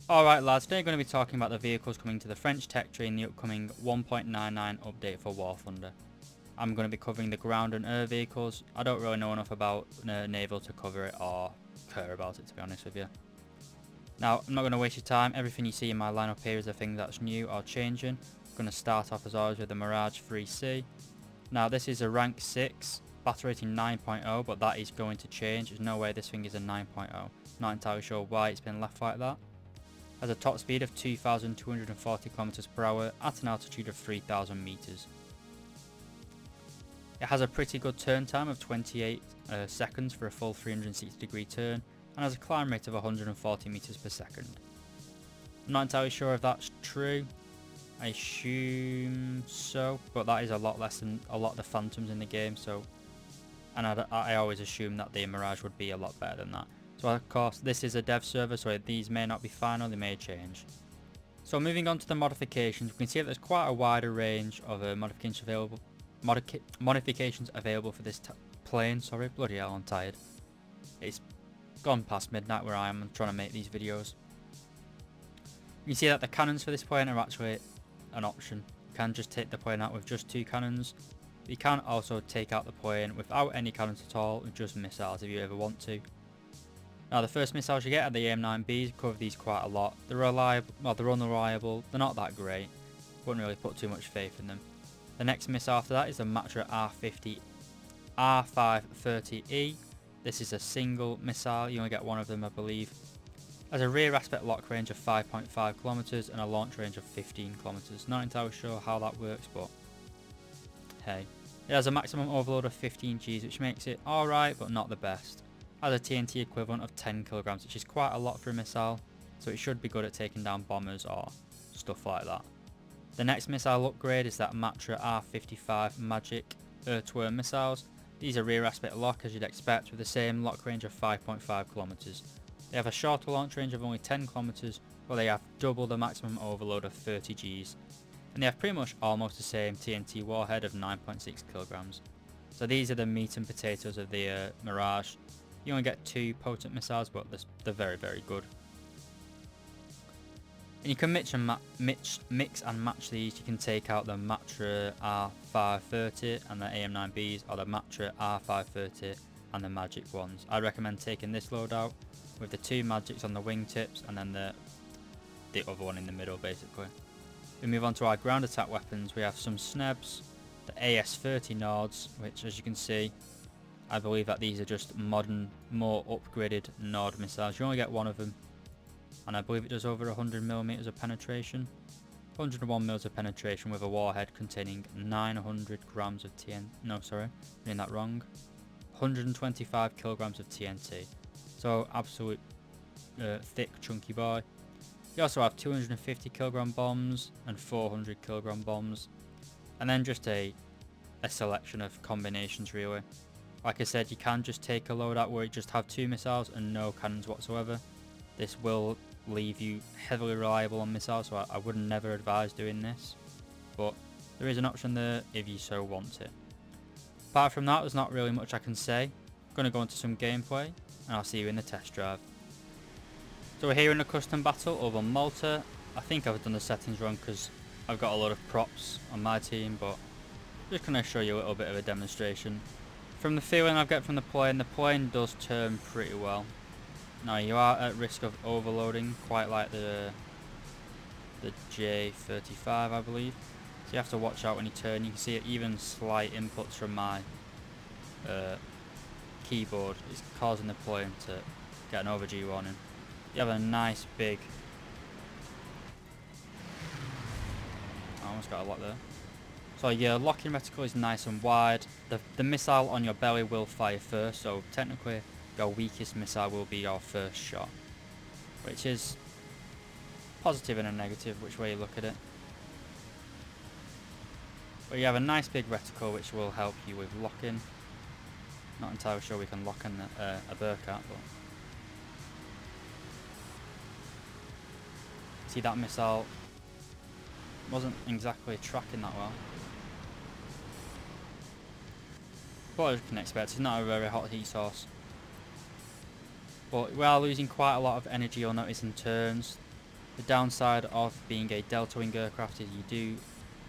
Alright lads, today I'm going to be talking about the vehicles coming to the French tech tree in the upcoming 1.99 update for War Thunder. I'm going to be covering the ground and air vehicles. I don't really know enough about naval to cover it or care about it, to be honest with you. Now, I'm not going to waste your time. Everything you see in my lineup here is a thing that's new or changing. I'm going to start off as always with the Mirage III C. Now this is a rank 6, battle rating 9.0, but that is going to change. There's no way this thing is a 9.0. Not entirely sure why it's been left like that. Has a top speed of 2,240 km per hour at an altitude of 3,000 meters. It has a pretty good turn time of 28 seconds for a full 360 degree turn and has a climb rate of 140 meters per second. I'm not entirely sure if that's true. I assume so, but that is a lot less than a lot of the Phantoms in the game. So, and I always assume that the Mirage would be a lot better than that. So of course this is a dev server, so these may not be final, they may change. So moving on to the modifications, we can see that there's quite a wider range of modifications available for this plane. Sorry, bloody hell, I'm tired. It's gone past midnight where I am trying to make these videos. You can see that the cannons for this plane are actually an option. You can just take the plane out with just 2 cannons. You can also take out the plane without any cannons at all, with just missiles if you ever want to. Now the first missiles you get are the AIM-9Bs. Cover these quite a lot. They're reliable, well, they're unreliable, they're not that great. Wouldn't really put too much faith in them. The next missile after that is the Matra R530E. This is a single missile, you only get one of them I believe. Has a rear aspect lock range of 5.5 kilometers and a launch range of 15 kilometers. Not entirely sure how that works, but hey. It has a maximum overload of 15 Gs, which makes it alright but not the best. Has a TNT equivalent of 10 kilograms, which is quite a lot for a missile, so it should be good at taking down bombers or stuff like that. The next missile upgrade is that Matra R55 Magic air-to-air missiles. These are rear aspect lock as you'd expect, with the same lock range of 5.5 kilometers. They have a shorter launch range of only 10 kilometers, but they have double the maximum overload of 30 Gs. And they have pretty much almost the same TNT warhead of 9.6 kilograms. So these are the meat and potatoes of the Mirage. You only get 2 potent missiles, but they're very, very good. And you can mix and match these. You can take out the Matra R530 and the AIM-9Bs, or the Matra R530 and the Magic ones. I recommend taking this loadout with the 2 Magics on the wingtips and then the other one in the middle, basically. We move on to our ground attack weapons. We have some Snebs, the AS-30 Nords, which, as you can see, I believe that these are just modern, more upgraded Nord missiles. You only get one of them, and I believe it does over 100mm of penetration. 101mm of penetration with a warhead containing 900 grams of TNT. No, sorry, doing that wrong. 125 kilograms of TNT. So absolute thick, chunky boy. You also have 250 kilogram bombs and 400 kilogram bombs, and then just a selection of combinations really. Like I said, you can just take a loadout where you just have 2 missiles and no cannons whatsoever. This will leave you heavily reliable on missiles, so I would never advise doing this. But there is an option there if you so want it. Apart from that, there's not really much I can say. I'm going to go into some gameplay, and I'll see you in the test drive. So we're here in a custom battle over Malta. I think I've done the settings wrong because I've got a lot of props on my team, but I'm just going to show you a little bit of a demonstration. From the feeling I get from the plane does turn pretty well. Now you are at risk of overloading, quite like the J35 I believe. So you have to watch out when you turn. You can see even slight inputs from my keyboard is causing the plane to get an over G warning. You have a nice big... I almost got a lot there. So your locking reticle is nice and wide. The missile on your belly will fire first, so technically your weakest missile will be your first shot, which is positive and a negative, which way you look at it. But you have a nice big reticle which will help you with locking. Not entirely sure we can lock in a Bearcat, but see that missile wasn't exactly tracking that well. What I can expect, it's not a very hot heat source. But we are losing quite a lot of energy, you'll notice, in turns. The downside of being a delta wing aircraft is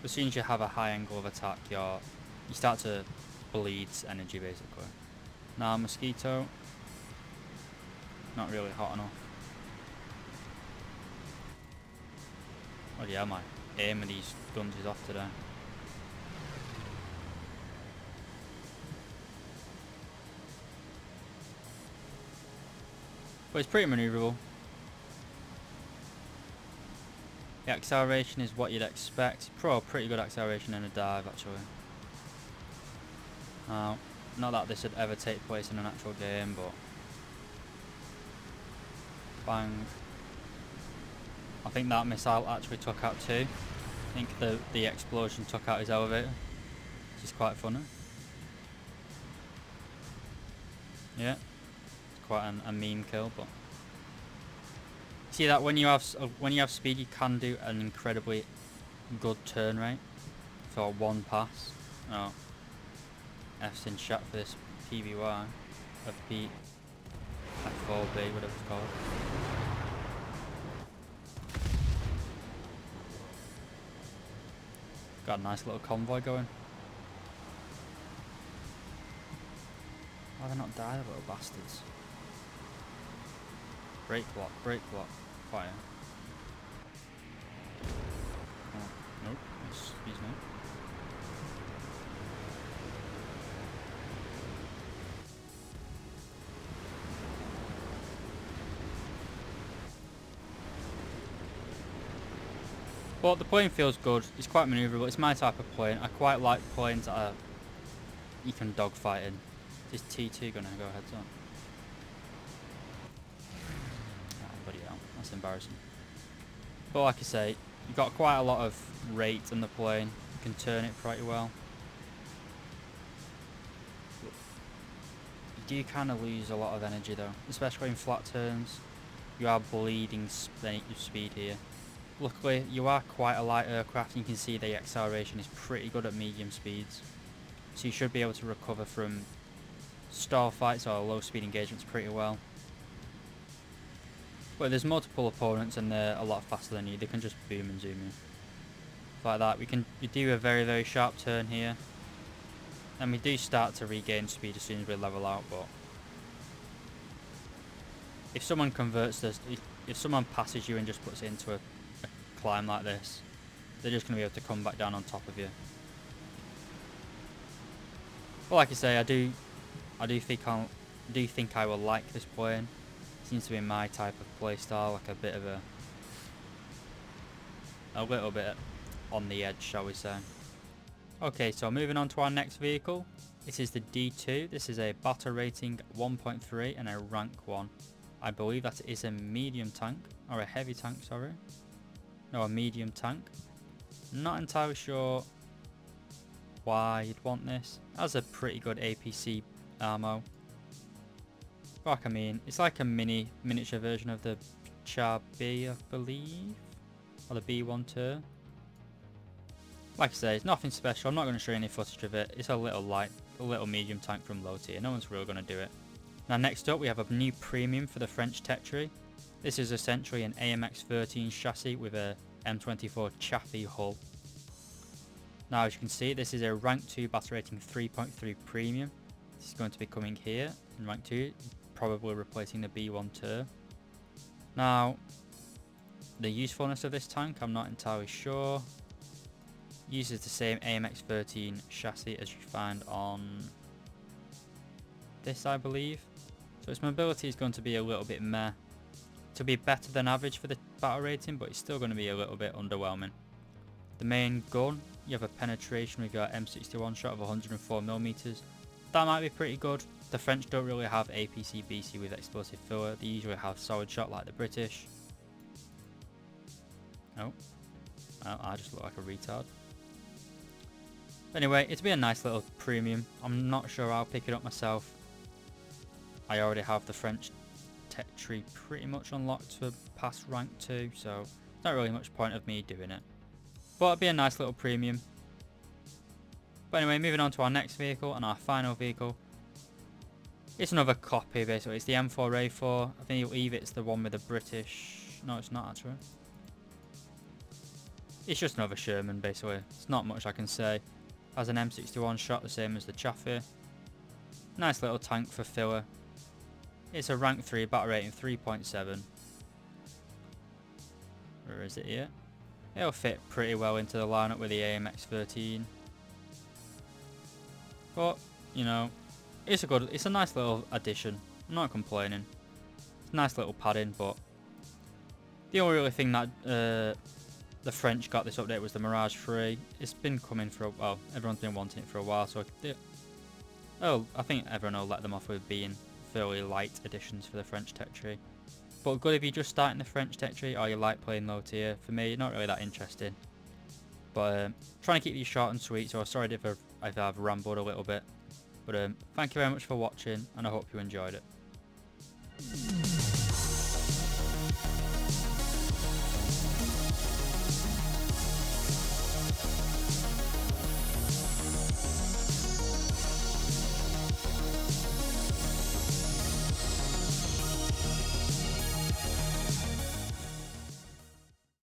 as soon as you have a high angle of attack, you start to bleed energy basically. Now Mosquito, not really hot enough. Oh yeah, my aim of these guns is off today. But it's pretty manoeuvrable. The acceleration is what you'd expect. Pretty good acceleration in a dive actually. Now, not that this would ever take place in an actual game, but bang. I think that missile actually took out two. I think the explosion took out his elevator, which is quite funny. Yeah, it's quite a meme kill, but see that when you have speed, you can do an incredibly good turn rate for one pass. Oh, F's in chat for this PBY of P F4B, whatever it's called. Got a nice little convoy going. Why they not die, the little bastards? Break block, fire. Oh, nope, excuse me. But the plane feels good, it's quite manoeuvrable, it's my type of plane. I quite like planes that you can dogfight in. Is T2 gonna go heads on? Oh, bloody hell, that's embarrassing. But like I say, you've got quite a lot of rate in the plane, you can turn it pretty well. You do kind of lose a lot of energy though, especially in flat turns. You are bleeding speed here. Luckily, you are quite a light aircraft and you can see the acceleration is pretty good at medium speeds. So you should be able to recover from stall fights or low speed engagements pretty well. But there's multiple opponents and they're a lot faster than you, they can just boom and zoom in. Like that, we do a very, very sharp turn here. And we do start to regain speed as soon as we level out, but if someone converts this, if someone passes you and just puts it into a climb like this, they're just going to be able to come back down on top of you. But like I say, I do think I will like this plane. Seems to be my type of play style, like a little bit on the edge, shall we say. Okay, so moving on to our next vehicle. This is the D2. This is a battle rating 1.3 and a rank 1. I believe that is a medium tank, or a heavy tank, sorry. No, a medium tank. Not entirely sure why you'd want this. It has a pretty good APC ammo. Like, I mean, it's like a miniature version of the Char B, I believe, or the B12. Like I say, it's nothing special. I'm not going to show you any footage of it. It's a little medium tank from low tier. No one's really going to do it. Now next up we have a new premium for the French tech tree. This is essentially an AMX-13 chassis with a M24 Chaffee hull. Now as you can see, this is a rank 2 battle rating 3.3 premium. This is going to be coming here in rank 2, probably replacing the B12. Now the usefulness of this tank, I'm not entirely sure. Uses the same AMX-13 chassis as you find on this, I believe. So its mobility is going to be a little bit meh. To be better than average for the battle rating, but it's still going to be a little bit underwhelming. The main gun, you have a penetration with your M61 shot of 104mm. That might be pretty good. The French don't really have APC BC with explosive filler. They usually have solid shot like the British. Oh, I just look like a retard. Anyway, it'll be a nice little premium. I'm not sure I'll pick it up myself. I already have the French tech tree pretty much unlocked for past rank 2, so there's not really much point of me doing it. But it'll be a nice little premium. But anyway, moving on to our next vehicle and our final vehicle. It's another copy basically. It's the M4A4. I think it's the one with the British. No, it's not actually. It's just another Sherman basically. It's not much I can say. Has an M61 shot, the same as the Chaffee. Nice little tank for filler. It's a rank 3, battle rating 3.7. Where is it here? It'll fit pretty well into the lineup with the AMX-13. But, you know, it's a nice little addition. I'm not complaining. It's a nice little padding, but the only really thing that the French got this update was the Mirage III. It's been coming for well, everyone's been wanting it for a while, so I think everyone will let them off with being fairly light additions for the French tech tree. But good if you're just starting the French tech tree or you like playing low tier. For me, not really that interesting. But trying to keep these short and sweet, so sorry if I've rambled a little bit. But thank you very much for watching, and I hope you enjoyed it.